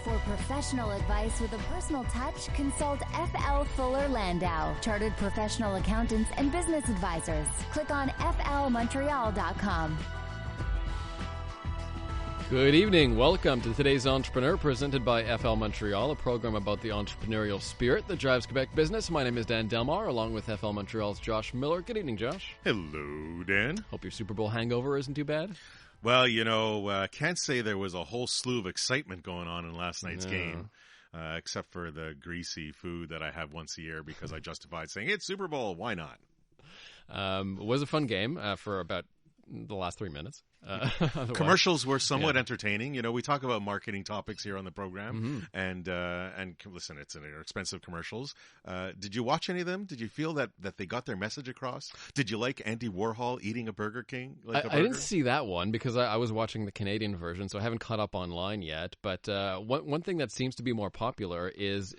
For professional advice with a personal touch, consult FL Fuller Landau, Chartered Professional Accountants and Business Advisors. Click on flmontreal.com. Good evening. Welcome to today's Entrepreneur, presented by FL Montreal, a program about the entrepreneurial spirit that drives Quebec business. My name is Dan Delmar, along with FL Montreal's Josh Miller. Good evening, Josh. Hello, Dan. Hope your Super Bowl hangover isn't too bad. Well, can't say there was a whole slew of excitement going on in last night's game, except for the greasy food that I have once a year because I justified saying, it's Super Bowl, why not? It was a fun game for about the last 3 minutes. Commercials were somewhat entertaining. You know, we talk about marketing topics here on the program, and listen, it's expensive commercials. Did you watch any of them? Did you feel that they got their message across? Did you like Andy Warhol eating a Burger King? I didn't see that one because I was watching the Canadian version, so I haven't caught up online yet. But one thing that seems to be more popular is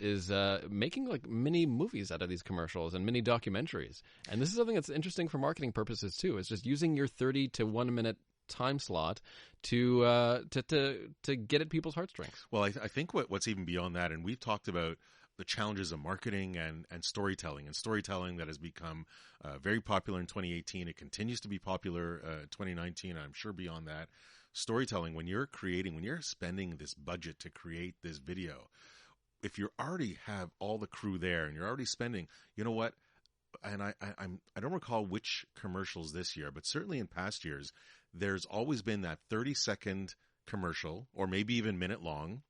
making like mini movies out of these commercials and mini documentaries. And this is something that's interesting for marketing purposes too. It's just using your 30 to 1 minute time slot to get at people's heartstrings. Well, I think what's even beyond that, and we've talked about the challenges of marketing and storytelling that has become very popular in 2018. It continues to be popular 2019. I'm sure beyond that. Storytelling, when you're spending this budget to create this video, if you already have all the crew there and you're already spending, you know what? And I don't recall which commercials this year, but certainly in past years, there's always been that 30-second commercial, or maybe even minute long,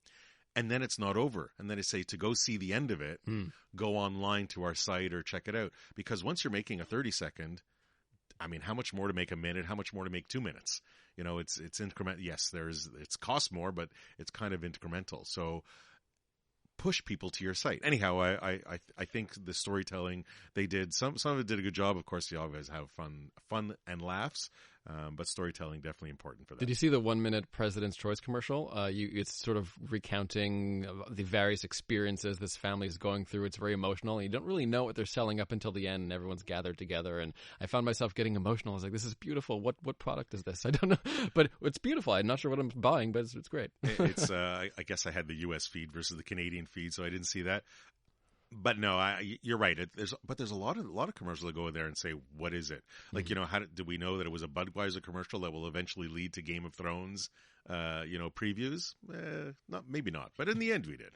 and then it's not over. And then they say, to go see the end of it, go online to our site or check it out. Because once you're making a 30-second, I mean, how much more to make a minute? How much more to make 2 minutes? You know, it's incremental. Yes, it's cost more, but it's kind of incremental. So push people to your site. Anyhow, I think the storytelling they did, some of it did a good job. Of course, you always have fun and laughs, but storytelling definitely important for that. Did you see the 1 minute President's Choice commercial? It's sort of recounting the various experiences this family is going through. It's very emotional. You don't really know what they're selling up until the end, and everyone's gathered together. And I found myself getting emotional. I was like, "This is beautiful. What product is this? I don't know, but it's beautiful. I'm not sure what I'm buying, but it's great." It's I guess I had the U.S. feed versus the Canadian feed, so I didn't see that. But no, you're right. There's a lot of commercials that go in there and say, "What is it?" Like, how do we know that it was a Budweiser commercial that will eventually lead to Game of Thrones, previews? Maybe not. But in the end, we did.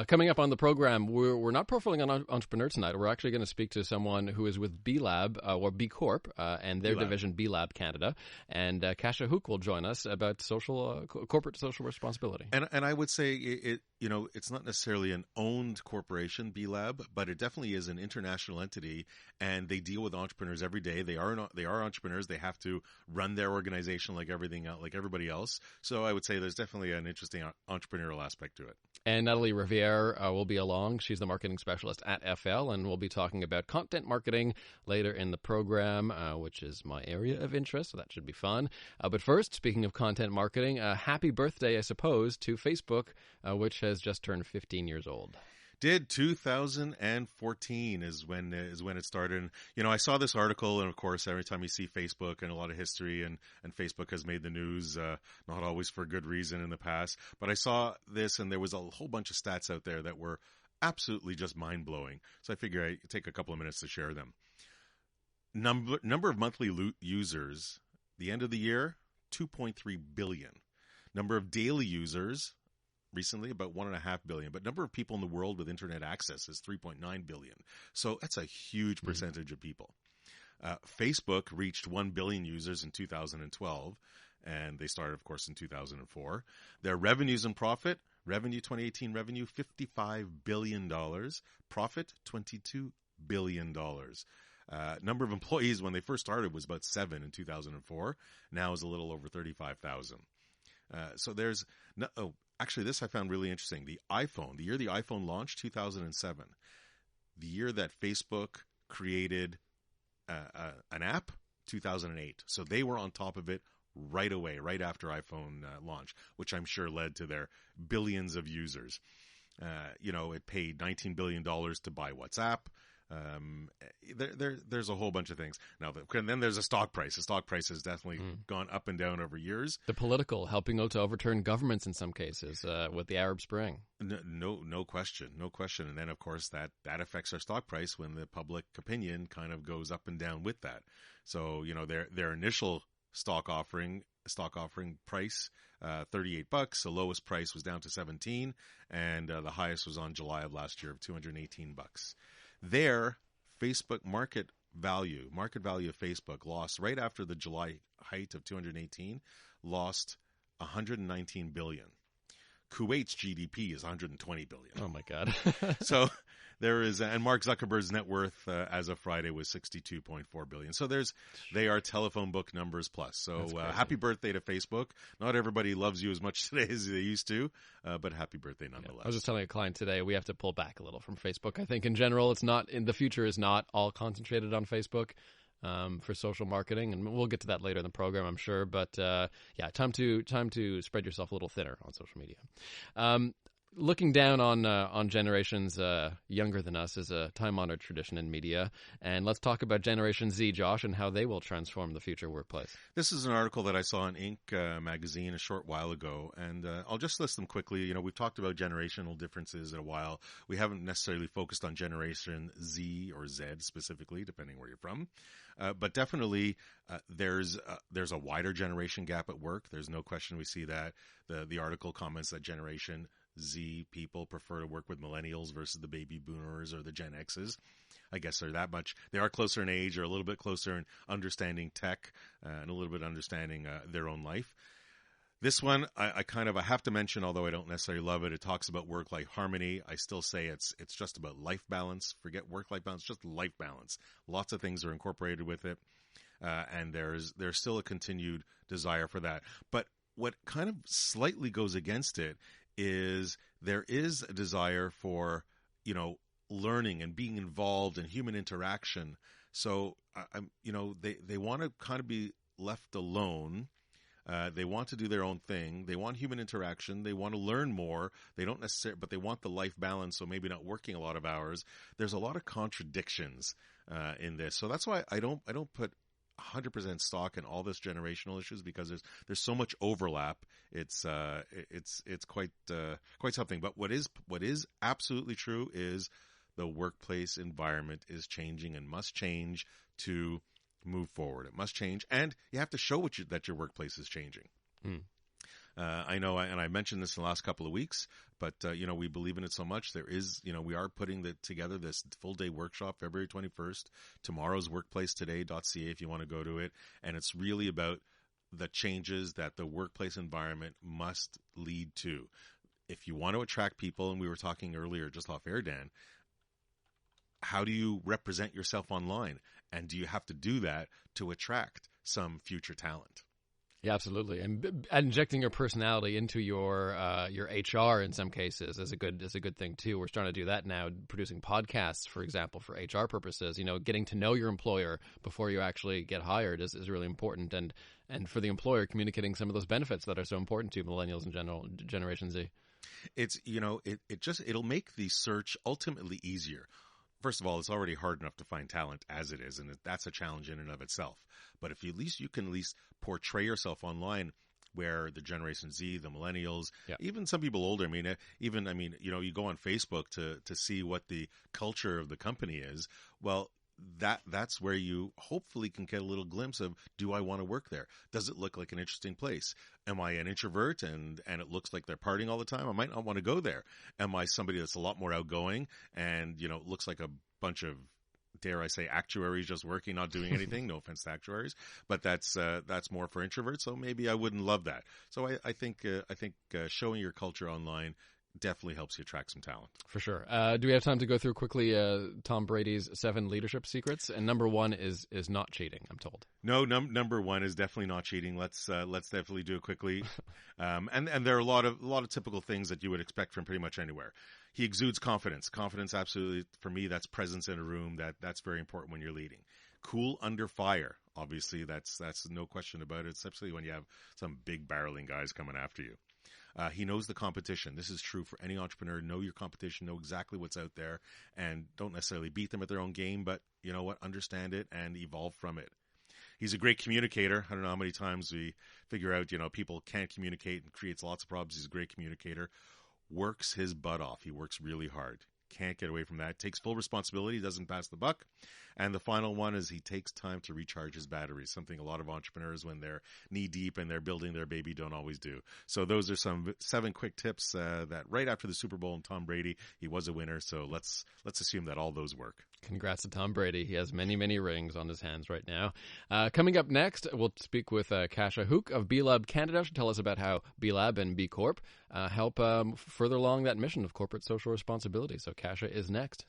Coming up on the program, we're not profiling on Entrepreneur tonight. We're actually going to speak to someone who is with B Lab or B Corp and their division B Lab Canada, and Kasha Huk will join us about corporate social responsibility. And I would say it's not necessarily an owned corporation, B Lab, but it definitely is an international entity, and they deal with entrepreneurs every day. They are entrepreneurs. They have to run their organization like everybody else. So I would say there's definitely an interesting entrepreneurial aspect to it. And Natalie Riviere will be along. She's the marketing specialist at FL, and we'll be talking about content marketing later in the program, which is my area of interest, so that should be fun. But first, speaking of content marketing, happy birthday, I suppose, to Facebook, which has just turned 15 years old. 2014 is when it started. And, I saw this article, and of course, every time you see Facebook and a lot of history, and Facebook has made the news, not always for good reason in the past. But I saw this, and there was a whole bunch of stats out there that were absolutely just mind-blowing. So I figure I'd take a couple of minutes to share them. Number of monthly users, the end of the year, 2.3 billion. Number of daily users, recently about 1.5 billion, but number of people in the world with internet access is 3.9 billion. So that's a huge percentage of people. Facebook reached 1 billion users in 2012, and they started, of course, in 2004. Their revenues and profit, 2018 revenue, $55 billion. Profit, $22 billion. Number of employees when they first started was about 7 in 2004. Now is a little over 35,000. So there's actually, this I found really interesting. The year the iPhone launched, 2007, the year that Facebook created an app, 2008. So they were on top of it right away, right after iPhone launch, which I'm sure led to their billions of users. It paid $19 billion to buy WhatsApp. There's a whole bunch of things. Now, and then there's a stock price. The stock price has definitely gone up and down over years. The political, helping out to overturn governments in some cases with the Arab Spring. No question. And then, of course, that affects our stock price when the public opinion kind of goes up and down with that. So, their initial stock offering price, $38. The lowest price was down to $17, and the highest was on July of last year of $218. Their Facebook market value of Facebook lost right after the July height of 218, lost 119 billion. Kuwait's GDP is 120 billion. Oh my God. So there is, and Mark Zuckerberg's net worth as of Friday was 62.4 billion. So they are telephone book numbers plus. So happy birthday to Facebook. Not everybody loves you as much today as they used to, but happy birthday nonetheless. I was just telling a client today, we have to pull back a little from Facebook. I think in general, the future is not all concentrated on Facebook. For social marketing, and we'll get to that later in the program, I'm sure. But time to spread yourself a little thinner on social media. Looking down on generations younger than us is a time-honored tradition in media, and let's talk about Generation Z, Josh, and how they will transform the future workplace. This is an article that I saw in Inc. magazine a short while ago, and I'll just list them quickly. We've talked about generational differences in a while. We haven't necessarily focused on Generation Z or Z specifically, depending where you're from. But definitely, there's a wider generation gap at work. There's no question we see that. The article comments that Generation Z people prefer to work with millennials versus the baby boomers or the Gen X's. I guess they are closer in age, or a little bit closer in understanding tech and a little bit understanding their own life. This one, I have to mention, although I don't necessarily love it. It talks about work-life harmony. I still say it's just about life balance. Forget work-life balance, just life balance. Lots of things are incorporated with it, and there's still a continued desire for that. But what kind of slightly goes against it is there is a desire for, learning and being involved in human interaction. So, they want to kind of be left alone. They want to do their own thing. They want human interaction. They want to learn more. They don't necessarily, but they want the life balance. So maybe not working a lot of hours. There's a lot of contradictions in this. So that's why I don't put 100% stock in all this generational issues, because there's so much overlap. It's quite something. But what is absolutely true is the workplace environment is changing and must change to move forward. It must change, and you have to show that your workplace is changing. I know, and I mentioned this in the last couple of weeks, but we believe in it so much. There is, we are putting together this full day workshop February 21st. Tomorrow's workplacetoday.ca if you want to go to it, and it's really about the changes that the workplace environment must lead to. If you want to attract people, and we were talking earlier just off air, Dan, how do you represent yourself online? And do you have to do that to attract some future talent? Yeah, absolutely. And injecting your personality into your HR in some cases is a good thing too. We're starting to do that now, producing podcasts, for example, for HR purposes. Getting to know your employer before you actually get hired is really important, and for the employer, communicating some of those benefits that are so important to millennials and Generation Z. It's it'll make the search ultimately easier. First of all, it's already hard enough to find talent as it is, and that's a challenge in and of itself. But if you can at least portray yourself online, where the Generation Z, the millennials, even some people older, you go on Facebook to see what the culture of the company is. Well, that's where you hopefully can get a little glimpse of, do I want to work there? Does it look like an interesting place? Am I an introvert and it looks like they're partying all the time? I might not want to go there. Am I somebody that's a lot more outgoing and, looks like a bunch of, dare I say, actuaries just working, not doing anything? No offense to actuaries, but that's more for introverts. So maybe I wouldn't love that. So I think showing your culture online definitely helps you attract some talent. For sure. Do we have time to go through quickly Tom Brady's 7 leadership secrets? And number 1 is not cheating, I'm told. No, number 1 is definitely not cheating. Let's definitely do it quickly. And there are a lot of typical things that you would expect from pretty much anywhere. He exudes confidence. Confidence, absolutely, for me, that's presence in a room. That's very important when you're leading. Cool under fire. Obviously, that's no question about it, especially when you have some big barreling guys coming after you. He knows the competition. This is true for any entrepreneur. Know your competition, know exactly what's out there, and don't necessarily beat them at their own game, but you know what? Understand it and evolve from it. He's a great communicator. I don't know how many times we figure out, people can't communicate and creates lots of problems. He's a great communicator. Works his butt off. He works really hard. Can't get away from that. Takes full responsibility. Doesn't pass the buck. And the final one is he takes time to recharge his batteries, something a lot of entrepreneurs, when they're knee deep and they're building their baby, don't always do. So those are some 7 quick tips that right after the Super Bowl and Tom Brady, he was a winner. So let's assume that all those work. Congrats to Tom Brady. He has many, many rings on his hands right now. Coming up next, we'll speak with Kasha Huk of B Lab Canada. She'll tell us about how B Lab and B Corp help further along that mission of corporate social responsibility. So Kasha is next.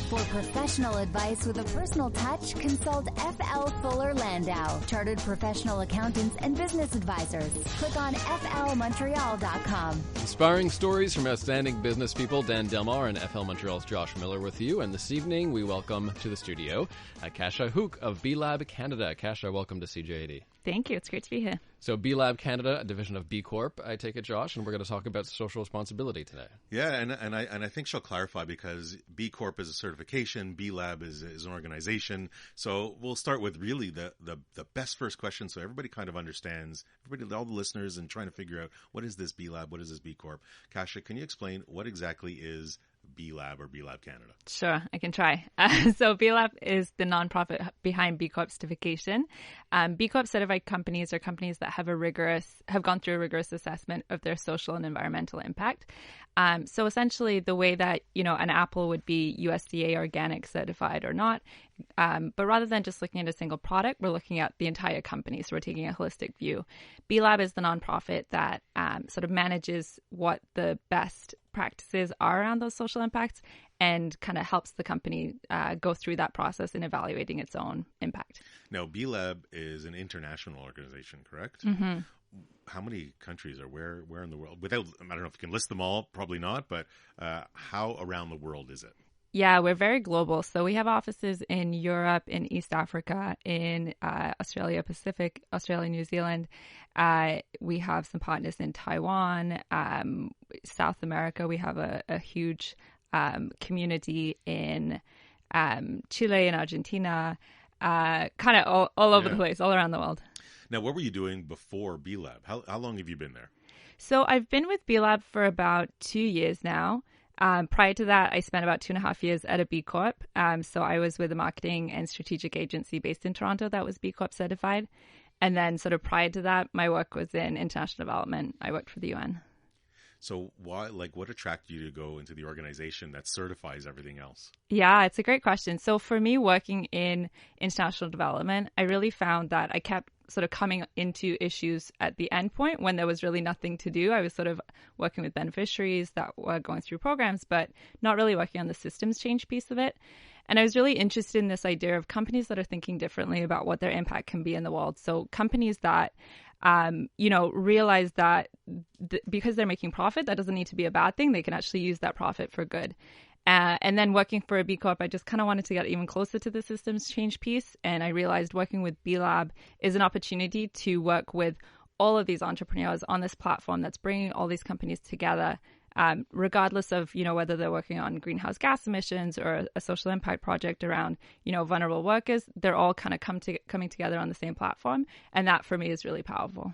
For professional advice with a personal touch, consult FL Fuller Landau, Chartered Professional Accountants and Business Advisors. Click on flmontreal.com. Inspiring stories from outstanding business people. Dan Delmar and FL Montreal's Josh Miller with you. And this evening, we welcome to the studio Kasha Huk of B Lab Canada. Kasha, welcome to CJAD. Thank you. It's great to be here. So B Lab Canada, a division of B Corp, I take it, Josh, and we're going to talk about social responsibility today. Yeah, and I think she'll clarify, because B Corp is a certification, B Lab is an organization. So we'll start with really the best first question, so everybody kind of understands, all the listeners, and trying to figure out, what is this B Lab, what is this B Corp? Kasha, can you explain what exactly is B Lab or B Lab Canada? Sure, I can try. So B Lab is the nonprofit behind B Corp certification. B Corp certified companies are companies that have gone through a rigorous assessment of their social and environmental impact. So essentially, the way that an apple would be USDA organic certified or not, but rather than just looking at a single product, we're looking at the entire company. So we're taking a holistic view. B Lab is the nonprofit that sort of manages what the best practices are around those social impacts and kind of helps the company go through that process in evaluating its own impact. Now, B Lab is an international organization, correct? Mm-hmm. How many countries, or where in the world? I don't know if you can list them all, probably not, but how around the world is it? Yeah, we're very global. So we have offices in Europe, in East Africa, in Australia Pacific, Australia, New Zealand. We have some partners in Taiwan, South America. We have a huge community in Chile and Argentina, kind of all over the place, all around the world. Now, what were you doing before B Lab? How long have you been there? So I've been with B Lab for about 2 years now. Prior to that, I spent about 2.5 years at a B Corp. So I was with a marketing and strategic agency based in Toronto that was B Corp certified. And then sort of prior to that, my work was in international development. I worked for the UN. So what attracted you to go into the organization that certifies everything else? Yeah, it's a great question. So for me, working in international development, I really found that I kept sort of coming into issues at the end point when there was really nothing to do. I was sort of working with beneficiaries that were going through programs, but not really working on the systems change piece of it. And I was really interested in this idea of companies that are thinking differently about what their impact can be in the world. So companies that realize that because they're making profit, that doesn't need to be a bad thing. They can actually use that profit for good. And then working for a B Corp, I just kind of wanted to get even closer to the systems change piece. And I realized working with B Lab is an opportunity to work with all of these entrepreneurs on this platform that's bringing all these companies together, regardless of, whether they're working on greenhouse gas emissions or a social impact project around, vulnerable workers. They're all kind of coming together on the same platform. And that for me is really powerful.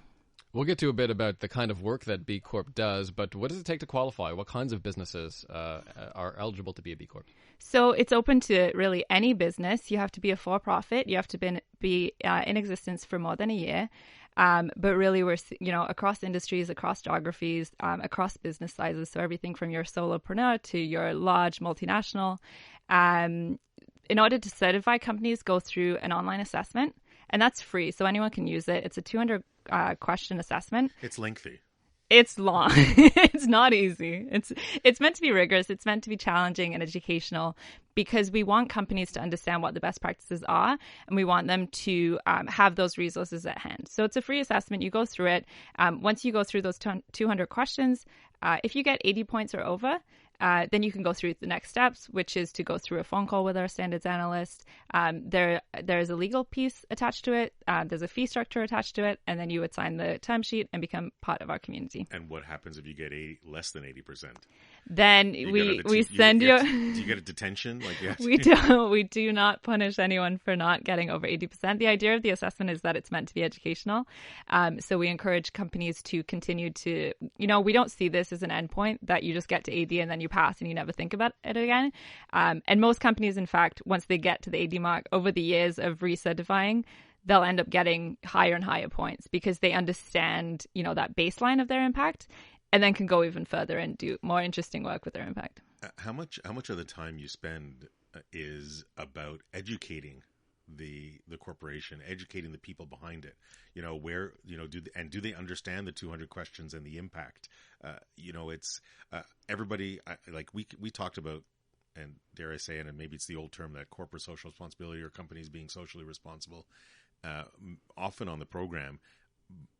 We'll get to a bit about the kind of work that B Corp does, but what does it take to qualify? What kinds of businesses are eligible to be a B Corp? So it's open to really any business. You have to be a for-profit. You have to be in existence for more than a year. But really, we're, across industries, across geographies, across business sizes. So everything from your solopreneur to your large multinational. In order to certify, companies go through an online assessment, and that's free. So anyone can use it. It's a 200 question assessment. It's lengthy. It's long. It's not easy. It's meant to be rigorous. It's meant to be challenging and educational because we want companies to understand what the best practices are, and we want them to have those resources at hand. So it's a free assessment. You go through it. Once you go through those 200 questions, If you get 80 points or over, then you can go through the next steps, which is to go through a phone call with our standards analyst. There's a legal piece attached to it. There's a fee structure attached to it. And then you would sign the timesheet and become part of our community. And what happens if you get less than 80%? Then we send you. Do you get a detention? We do not punish anyone for not getting over 80%. The idea of the assessment is that it's meant to be educational. So we encourage companies to continue to, we don't see this as an endpoint that you just get to 80 and then you pass and you never think about it again. And most companies, in fact, once they get to the 80 mark, over the years of recertifying, they'll end up getting higher and higher points because they understand, that baseline of their impact, and then can go even further and do more interesting work with their impact. How much of the time you spend is about educating the corporation, educating the people behind it? Do they understand the 200 questions and the impact? It's everybody. We talked about, and dare I say it, and maybe it's the old term, that corporate social responsibility, or companies being socially responsible, often on the program.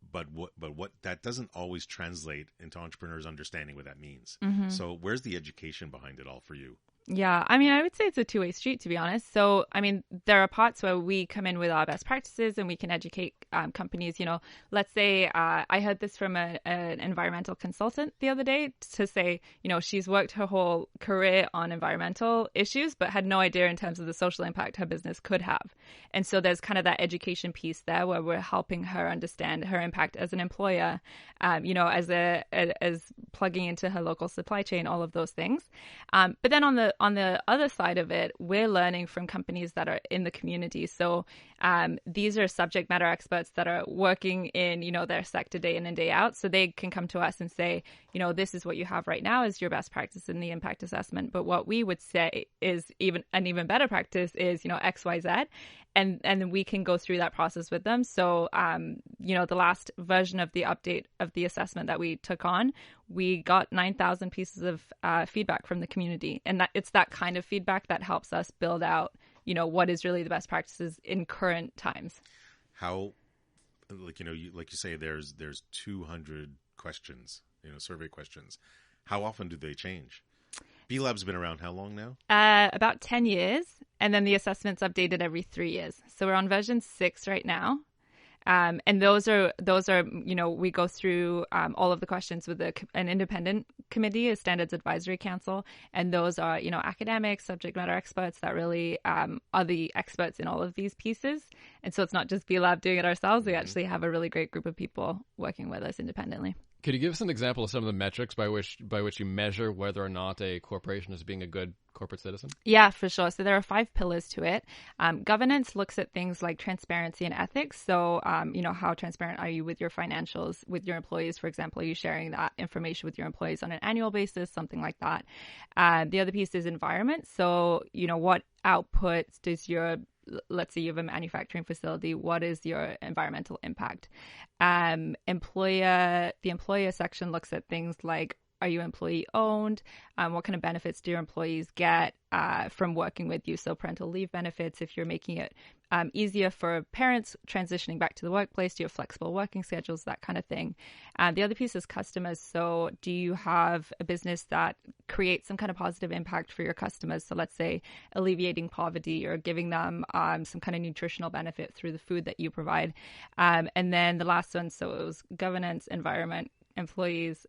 But what that doesn't always translate into entrepreneurs understanding what that means. Mm-hmm. So where's the education behind it all for you? Yeah, I would say it's a two-way street, to be honest. So, there are parts where we come in with our best practices and we can educate companies. Let's say I heard this from an environmental consultant the other day to say, she's worked her whole career on environmental issues, but had no idea in terms of the social impact her business could have. And so there's kind of that education piece there where we're helping her understand her impact as an employer, as plugging into her local supply chain, all of those things. But then on the other side of it, we're learning from companies that are in the community. So these are subject matter experts that are working in, their sector day in and day out. So they can come to us and say, this is what you have right now is your best practice in the impact assessment. But what we would say is an even better practice is, X, Y, Z. And we can go through that process with them. So, the last version of the update of the assessment that we took on, we got 9,000 pieces of feedback from the community. And it's that kind of feedback that helps us build out, what is really the best practices in current times. How, like you say, there's 200 questions, survey questions. How often do they change? B-Lab's been around how long now? About 10 years. And then the assessment's updated every 3 years. So we're on version 6 right now. And those are we go through all of the questions with an independent committee, a standards advisory council. And those are, academics, subject matter experts that really are the experts in all of these pieces. And so it's not just B-Lab doing it ourselves. We actually have a really great group of people working with us independently. Could you give us an example of some of the metrics by which you measure whether or not a corporation is being a good corporate citizen? Yeah, for sure. So there are 5 pillars to it. Governance looks at things like transparency and ethics. So, how transparent are you with your financials, with your employees, for example? Are you sharing that information with your employees on an annual basis, something like that? The other piece is environment. So, what outputs does let's say you have a manufacturing facility, what is your environmental impact? The employer section looks at things like, are you employee owned? What kind of benefits do your employees get from working with you? So parental leave benefits, if you're making it easier for parents transitioning back to the workplace, do you have flexible working schedules, that kind of thing. The other piece is customers. So do you have a business that creates some kind of positive impact for your customers? So let's say alleviating poverty or giving them some kind of nutritional benefit through the food that you provide. And then the last one, so it was governance, environment, employees,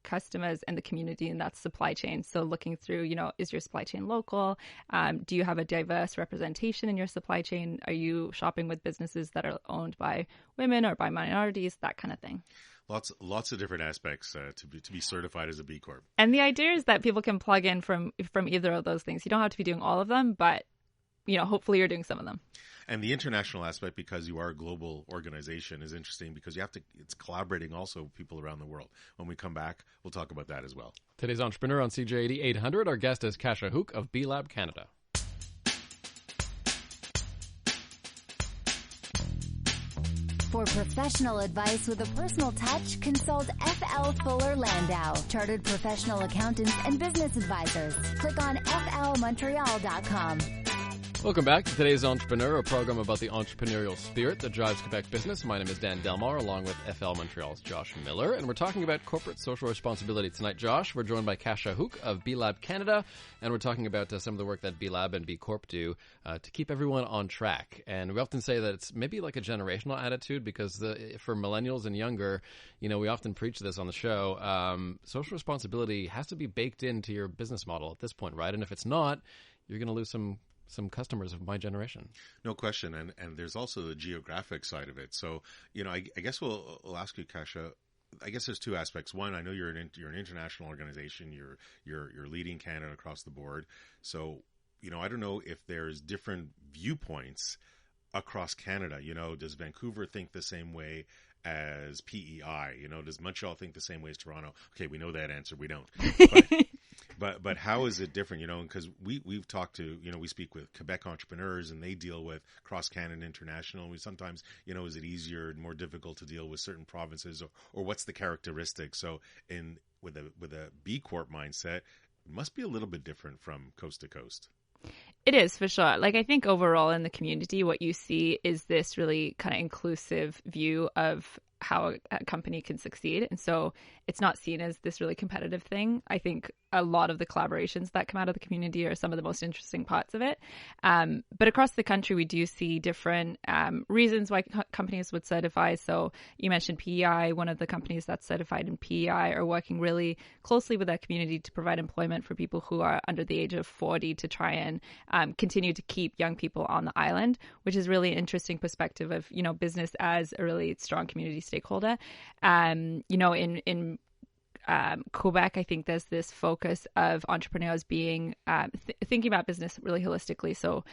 customers, and the community, and that's supply chain. So looking through, is your supply chain local? Do you have a diverse representation in your supply chain? Are you shopping with businesses that are owned by women or by minorities? That kind of thing. Lots of different aspects to be certified as a B Corp. And the idea is that people can plug in from either of those things. You don't have to be doing all of them, but hopefully you're doing some of them. And the international aspect, because you are a global organization, is interesting because it's collaborating also with people around the world. When we come back, we'll talk about that as well. Today's Entrepreneur on CJAD 800. Our guest is Kasha Huk of B-Lab Canada. For professional advice with a personal touch, consult FL Fuller Landau, Chartered Professional Accountants and Business Advisors. Click on flmontreal.com. Welcome back to today's Entrepreneur, a program about the entrepreneurial spirit that drives Quebec business. My name is Dan Delmar, along with FL Montreal's Josh Miller, and we're talking about corporate social responsibility tonight. Josh, we're joined by Kasha Huk of B Lab Canada, and we're talking about some of the work that B Lab and B Corp do to keep everyone on track. And we often say that it's maybe like a generational attitude, because for millennials and younger, you know, we often preach this on the show. Social responsibility has to be baked into your business model at this point, right? And if it's not, you're going to lose some customers of my generation. No question. And there's also the geographic side of it. So, you know, I guess we'll ask you, Kasha, I guess there's two aspects. One, I know you're an international organization. You're leading Canada across the board. So, you know, I don't know if there's different viewpoints across Canada. You know, does Vancouver think the same way as PEI? You know, does Montreal think the same way as Toronto? Okay, we know that answer. We don't. But how is it different? You know, because we've talked to, you know, we speak with Quebec entrepreneurs, and they deal with cross Canada international. We sometimes, you know, is it easier and more difficult to deal with certain provinces, or what's the characteristic? So with a B Corp mindset, it must be a little bit different from coast to coast. It is, for sure. Like, I think overall in the community, what you see is this really kind of inclusive view of how a company can succeed. And so it's not seen as this really competitive thing. I think a lot of the collaborations that come out of the community are some of the most interesting parts of it. But across the country, we do see different reasons why companies would certify. So you mentioned PEI. One of the companies that's certified in PEI are working really closely with that community to provide employment for people who are under the age of 40 to try and continue to keep young people on the island, which is really an interesting perspective of, you know, business as a really strong community stakeholder. You know, in Quebec, I think there's this focus of entrepreneurs being thinking about business really holistically. So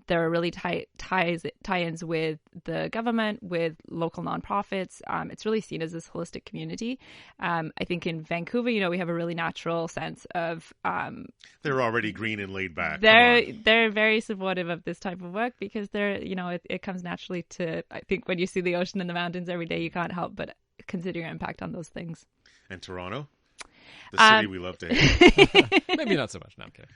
there are really tie-ins with the government, with local nonprofits. It's really seen as this holistic community. I think in Vancouver, you know, we have a really natural sense of they're already green and laid back. They're very supportive of this type of work, because they're, you know, it comes naturally to, I think, when you see the ocean and the mountains every day, you can't help but consider your impact on those things. And Toronto, the city we love to hate. Maybe not so much. No, I'm kidding.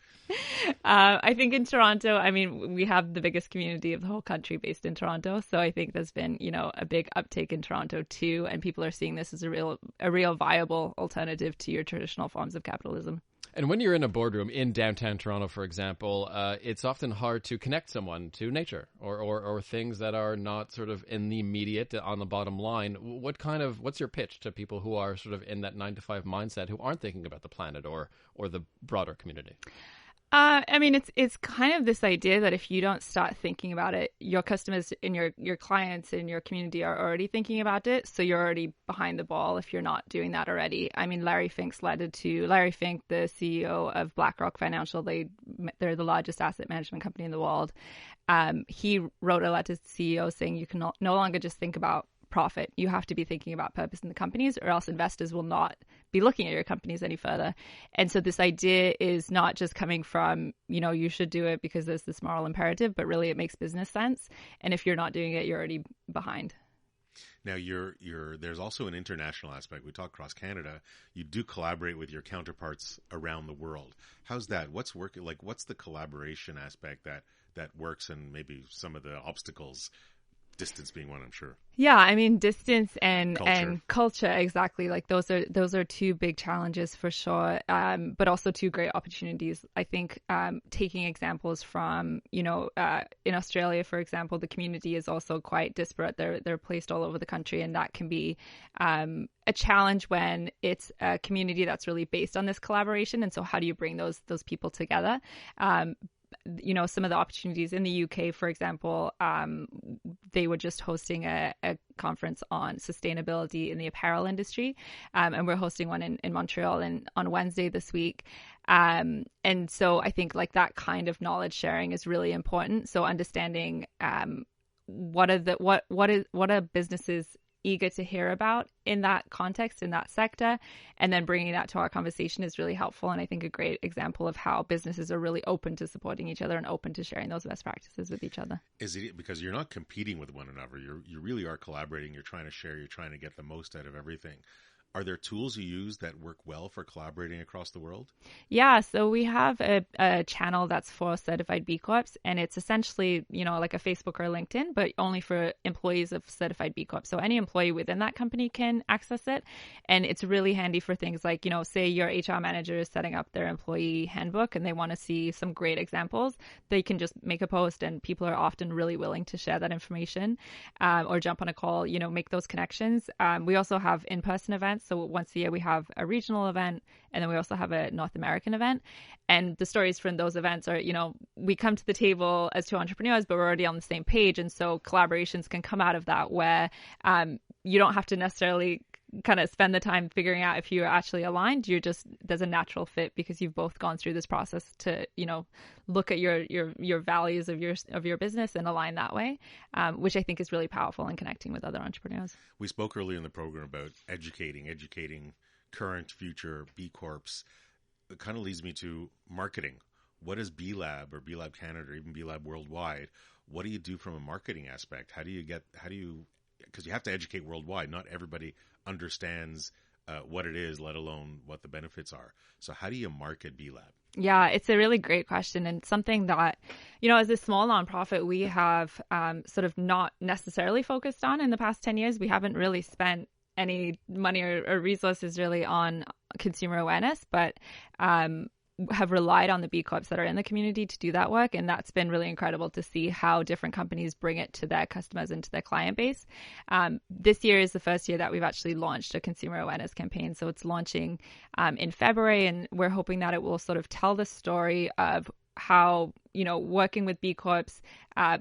I think in Toronto, I mean, we have the biggest community of the whole country based in Toronto. So I think there's been, you know, a big uptake in Toronto too. And people are seeing this as a real viable alternative to your traditional forms of capitalism. And when you're in a boardroom in downtown Toronto, for example, it's often hard to connect someone to nature or things that are not sort of in the immediate, on the bottom line. What's your pitch to people who are sort of in that 9-to-5 mindset, who aren't thinking about the planet or the broader community? I mean, it's kind of this idea that if you don't start thinking about it, your customers and your clients in your community are already thinking about it. So you're already behind the ball if you're not doing that already. I mean, Larry Fink, the CEO of BlackRock Financial, they're the largest asset management company in the world. He wrote a letter to the CEO saying you can no longer just think about profit. You have to be thinking about purpose in the companies, or else investors will not be looking at your companies any further. And so this idea is not just coming from, you know, you should do it because there's this moral imperative, but really it makes business sense. And if you're not doing it, you're already behind. Now, there's also an international aspect. We talk across Canada. You do collaborate with your counterparts around the world. How's that? What's working? Like, what's the collaboration aspect that works, and maybe some of the obstacles? Distance being one, I'm sure. Yeah, I mean, distance and culture, exactly. Like those are two big challenges for sure, but also two great opportunities. I think taking examples from, you know, in Australia, for example, the community is also quite disparate. They're placed all over the country, and that can be a challenge when it's a community that's really based on this collaboration. And so, how do you bring those people together? You know, some of the opportunities in the UK, for example, they were just hosting a conference on sustainability in the apparel industry. And we're hosting one in Montreal on Wednesday this week. And so I think like that kind of knowledge sharing is really important. So understanding what are businesses eager to hear about in that context, in that sector, and then bringing that to our conversation is really helpful. And I think a great example of how businesses are really open to supporting each other and open to sharing those best practices with each other. Is it because you're not competing with one another? You really are collaborating. You're trying to share. You're trying to get the most out of everything. Are there tools you use that work well for collaborating across the world? Yeah, so we have a channel that's for certified B Corps, and it's essentially, like a Facebook or LinkedIn, but only for employees of certified B Corps. So any employee within that company can access it. And it's really handy for things like, say your HR manager is setting up their employee handbook and they want to see some great examples. They can just make a post, and people are often really willing to share that information, or jump on a call, make those connections. We also have in-person events. So once a year we have a regional event, and then we also have a North American event. And the stories from those events are, we come to the table as two entrepreneurs, but we're already on the same page. And so collaborations can come out of that where you don't have to necessarily kind of spend the time figuring out if you're actually aligned. There's a natural fit because you've both gone through this process to, look at your values of your business and align that way, which I think is really powerful in connecting with other entrepreneurs. We spoke earlier in the program about educating current, future B Corps. It kind of leads me to marketing. What is B Lab or B Lab Canada or even B Lab worldwide? What do you do from a marketing aspect? Because you have to educate worldwide. Not everybody understands what it is, let alone what the benefits are. So how do you market B Lab? Yeah, it's a really great question, and something that, as a small nonprofit, we have sort of not necessarily focused on in the past 10 years. We haven't really spent any money or resources really on consumer awareness, but have relied on the B Corps that are in the community to do that work. And that's been really incredible to see how different companies bring it to their customers and to their client base. This year is the first year that we've actually launched a consumer awareness campaign. So it's launching in February, and we're hoping that it will sort of tell the story of how, working with B Corps,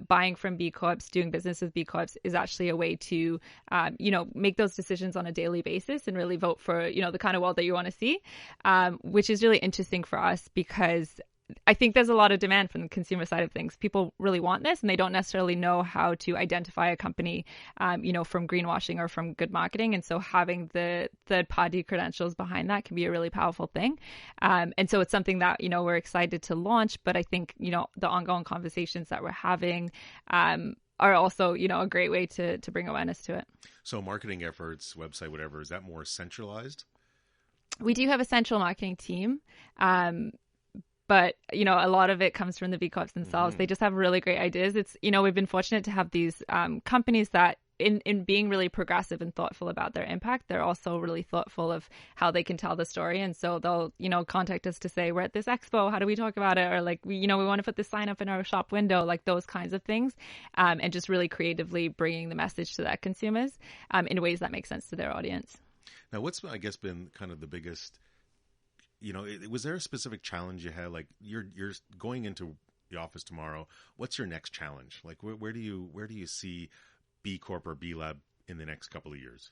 buying from B Corps, doing business with B Corps is actually a way to, make those decisions on a daily basis and really vote for, the kind of world that you want to see, which is really interesting for us because I think there's a lot of demand from the consumer side of things. People really want this, and they don't necessarily know how to identify a company, from greenwashing or from good marketing. And so having the third-party credentials behind that can be a really powerful thing. And so it's something that, we're excited to launch. But I think, the ongoing conversations that we're having are also, a great way to bring awareness to it. So marketing efforts, website, whatever, is that more centralized? We do have a central marketing team. But, a lot of it comes from the B Corps themselves. Mm-hmm. They just have really great ideas. It's, we've been fortunate to have these companies that in being really progressive and thoughtful about their impact, they're also really thoughtful of how they can tell the story. And so they'll, contact us to say, we're at this expo, how do we talk about it? Or like, we want to put this sign up in our shop window, like those kinds of things. And just really creatively bringing the message to their consumers in ways that make sense to their audience. Now, what's, I guess, been kind of the biggest... was there a specific challenge you had? Like you're going into the office tomorrow. What's your next challenge? Like where do you see B Corp or B Lab in the next couple of years?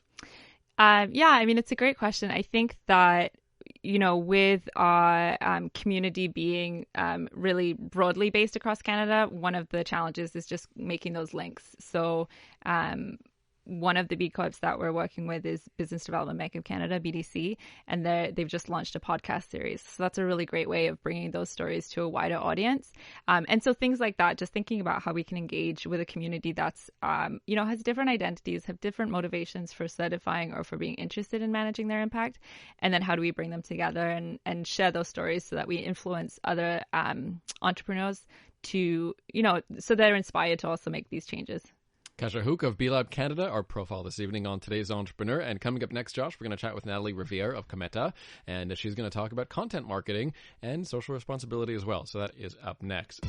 It's a great question. I think that, with our community being really broadly based across Canada, one of the challenges is just making those links. So, one of the B Corps that we're working with is Business Development Bank of Canada, BDC, and they've just launched a podcast series. So that's a really great way of bringing those stories to a wider audience. And so things like that, just thinking about how we can engage with a community that's, has different identities, have different motivations for certifying or for being interested in managing their impact. And then how do we bring them together and share those stories so that we influence other entrepreneurs to, so they're inspired to also make these changes. Kasha Huk of B Lab Canada, our profile this evening on Today's Entrepreneur. And coming up next, Josh, we're going to chat with Natalie Riviere of Cometa, and she's going to talk about content marketing and social responsibility as well. So that is up next.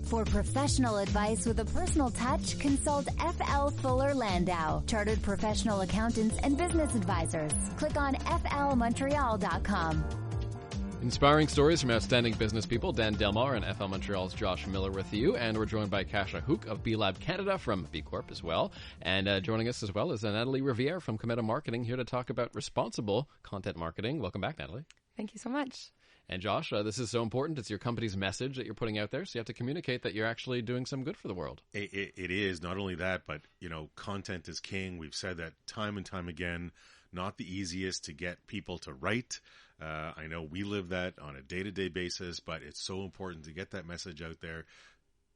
For professional advice with a personal touch, consult FL Fuller Landau, Chartered Professional Accountants and Business Advisors. Click on flmontreal.com. Inspiring stories from outstanding business people. Dan Delmar and FL Montreal's Josh Miller with you. And we're joined by Kasha Huk of B Lab Canada from B Corp as well. And joining us as well is Natalie Riviere from Cometa Marketing, here to talk about responsible content marketing. Welcome back, Natalie. Thank you so much. And Josh, this is so important. It's your company's message that you're putting out there. So you have to communicate that you're actually doing some good for the world. It is. Not only that, but, content is king. We've said that time and time again. Not the easiest to get people to write. I know we live that on a day-to-day basis, but it's so important to get that message out there.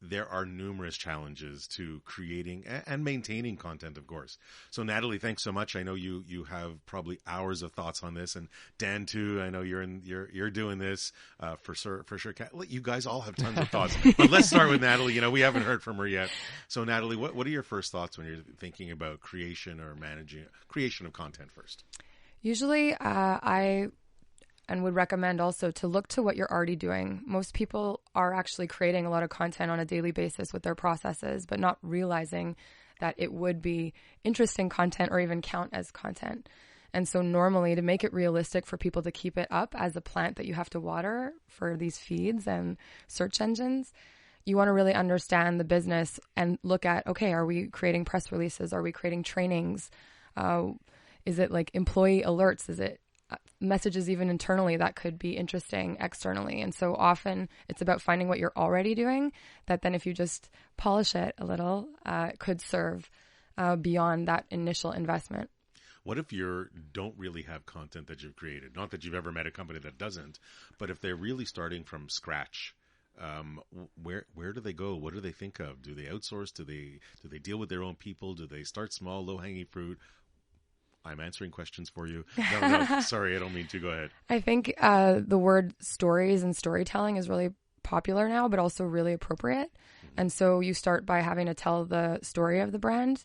there are numerous challenges to creating and maintaining content, of course. So Natalie, thanks so much. I know you have probably hours of thoughts on this, and Dan too. I know you're doing this for sure. You guys all have tons of thoughts, but let's start with Natalie. You know, we haven't heard from her yet. So Natalie, what are your first thoughts when you're thinking about creation or managing creation of content first? Usually, I would recommend also to look to what you're already doing. Most people are actually creating a lot of content on a daily basis with their processes, but not realizing that it would be interesting content or even count as content. And so normally, to make it realistic for people to keep it up as a plant that you have to water for these feeds and search engines, you want to really understand the business and look at, okay, are we creating press releases? Are we creating trainings? Is it like employee alerts? Is it messages even internally that could be interesting externally? And so often it's about finding what you're already doing that then if you just polish it a little, it could serve beyond that initial investment. What if you don't really have content that you've created? Not that you've ever met a company that doesn't, but if they're really starting from scratch, where do they go? What do they think of? Do they outsource? Do they deal with their own people? Do they start small, low-hanging fruit? I'm answering questions for you. No, sorry, I don't mean to. Go ahead. I think the word stories and storytelling is really popular now, but also really appropriate. Mm-hmm. And so you start by having to tell the story of the brand.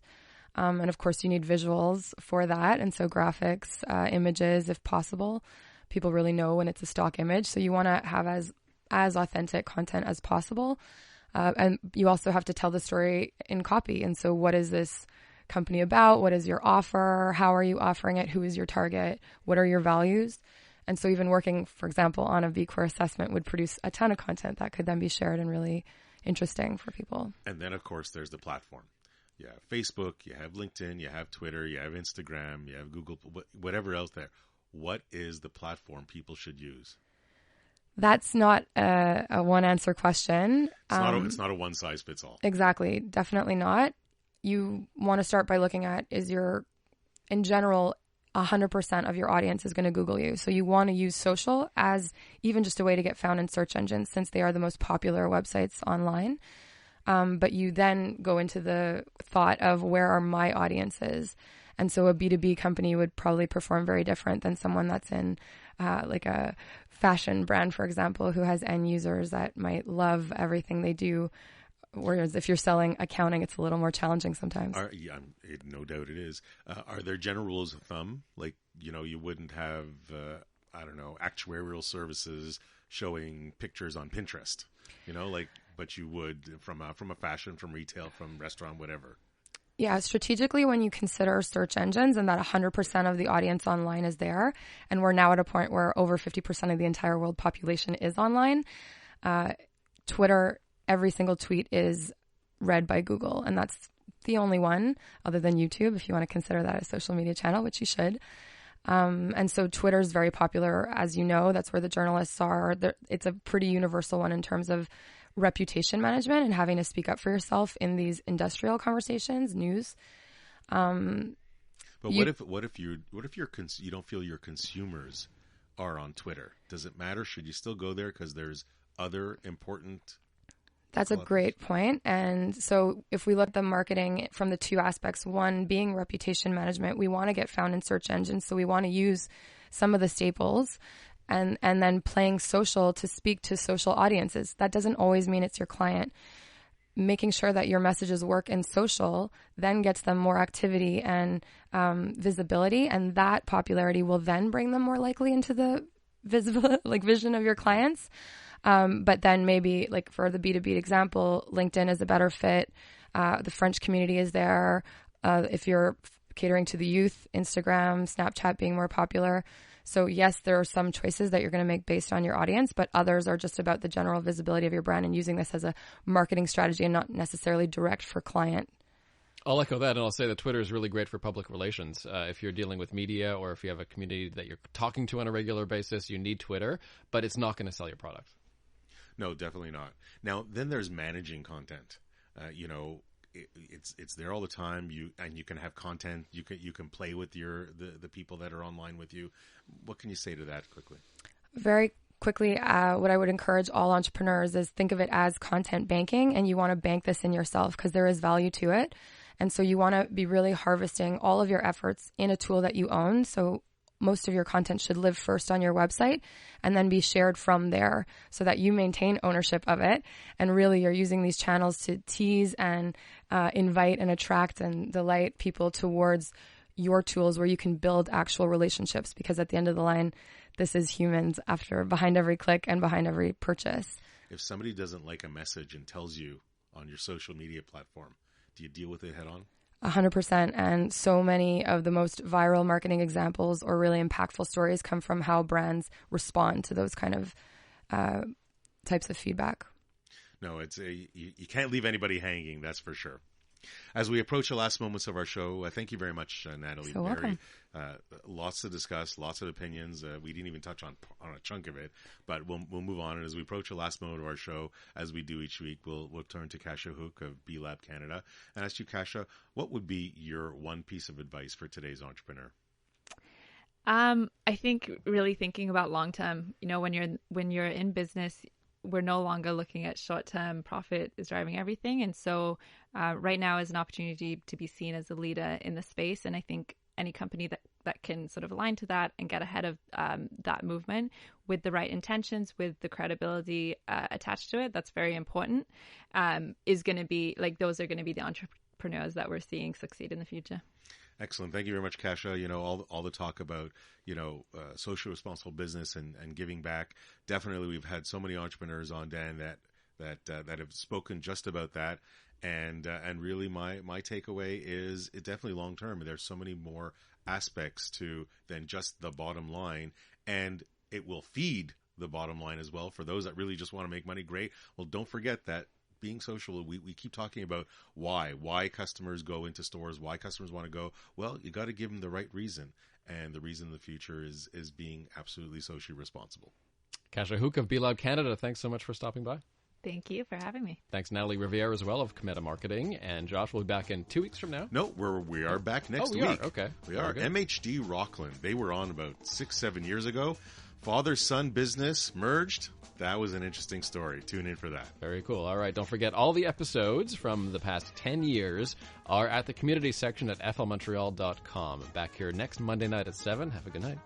And of course, you need visuals for that. And so graphics, images, if possible. People really know when it's a stock image. So you want to have as authentic content as possible. And you also have to tell the story in copy. And so what is this company about? What is your offer? How are you offering it? Who is your target? What are your values? And so even working, for example, on a V Corps assessment would produce a ton of content that could then be shared and really interesting for people. And then, of course, there's the platform. You have Facebook, you have LinkedIn, you have Twitter, you have Instagram, you have Google, whatever else there. What is the platform people should use? That's not a one-answer question. It's not a one-size-fits-all. Exactly. Definitely not. You want to start by looking at, in general, 100% of your audience is going to Google you. So you want to use social as even just a way to get found in search engines since they are the most popular websites online. But you then go into the thought of where are my audiences? And so a B2B company would probably perform very different than someone that's in like a fashion brand, for example, who has end users that might love everything they do. Whereas if you're selling accounting, it's a little more challenging sometimes. No doubt it is. Are there general rules of thumb? Like, you wouldn't have, actuarial services showing pictures on Pinterest, but you would from a fashion, from retail, from restaurant, whatever. Yeah, strategically, when you consider search engines and that 100% of the audience online is there, and we're now at a point where over 50% of the entire world population is online, Twitter, every single tweet is read by Google, and that's the only one other than YouTube, if you want to consider that a social media channel, which you should. And so Twitter is very popular, as you know. That's where the journalists are. It's a pretty universal one in terms of reputation management and having to speak up for yourself in these industrial conversations, news. But what if you don't feel your consumers are on Twitter? Does it matter? Should you still go there because there's other important? That's a great point. And so if we look at the marketing from the two aspects, one being reputation management, we want to get found in search engines. So we want to use some of the staples and then playing social to speak to social audiences. That doesn't always mean it's your client. Making sure that your messages work in social then gets them more activity and visibility. And that popularity will then bring them more likely into the vision of your clients. But then maybe like for the B2B example, LinkedIn is a better fit. The French community is there. If you're catering to the youth, Instagram, Snapchat being more popular. So yes, there are some choices that you're going to make based on your audience, but others are just about the general visibility of your brand and using this as a marketing strategy and not necessarily direct for client. I'll echo that, and I'll say that Twitter is really great for public relations. If you're dealing with media or if you have a community that you're talking to on a regular basis, you need Twitter, but it's not going to sell your product. No, definitely not. Now, then there's managing content. It's there all the time. You can have content. You can play with the people that are online with you. What can you say to that quickly? Very quickly, what I would encourage all entrepreneurs is think of it as content banking, and you want to bank this in yourself because there is value to it. And so you want to be really harvesting all of your efforts in a tool that you own. So most of your content should live first on your website and then be shared from there so that you maintain ownership of it. And really you're using these channels to tease and invite and attract and delight people towards your tools where you can build actual relationships, because at the end of the line, this is humans behind every click and behind every purchase. If somebody doesn't like a message and tells you on your social media platform, do you deal with it head on? 100%. And so many of the most viral marketing examples or really impactful stories come from how brands respond to those kind of types of feedback. No, you can't leave anybody hanging, that's for sure. As we approach the last moments of our show, thank you very much, Natalie. So welcome. Lots to discuss, lots of opinions. We didn't even touch on a chunk of it, but we'll move on. And as we approach the last moment of our show, as we do each week, we'll turn to Kasha Huk of B Lab Canada and ask you, Kasha, what would be your one piece of advice for today's entrepreneur? I think really thinking about long term. You know, when you're in business, we're no longer looking at short-term profit is driving everything. And so right now is an opportunity to be seen as a leader in the space. And I think any company that can sort of align to that and get ahead of that movement with the right intentions, with the credibility attached to it, that's very important, is going to be like, those are going to be the entrepreneurs that we're seeing succeed in the future. Excellent. Thank you very much, Kasha. You know, all the talk about, social responsible business and giving back. Definitely, we've had so many entrepreneurs on, Dan, that have spoken just about that. And really my takeaway is it definitely long term. There's so many more aspects to than just the bottom line, and it will feed the bottom line as well for those that really just want to make money. Great. Well, don't forget that being social, we keep talking about why customers go into stores, why customers want to go. Well, you got to give them the right reason. And the reason in the future is being absolutely socially responsible. Kasha Huk of B Lab Canada, thanks so much for stopping by. Thank you for having me. Thanks, Natalie Riviere, as well, of Cometa Marketing. And Josh will be back in 2 weeks from now. No, we are back next week. Are. Okay. We are. MHD Rockland. They were on about 6-7 years ago. Father-son business merged. That was an interesting story. Tune in for that. Very cool. All right. Don't forget, all the episodes from the past 10 years are at the community section at flmontreal.com. Back here next Monday night at 7. Have a good night.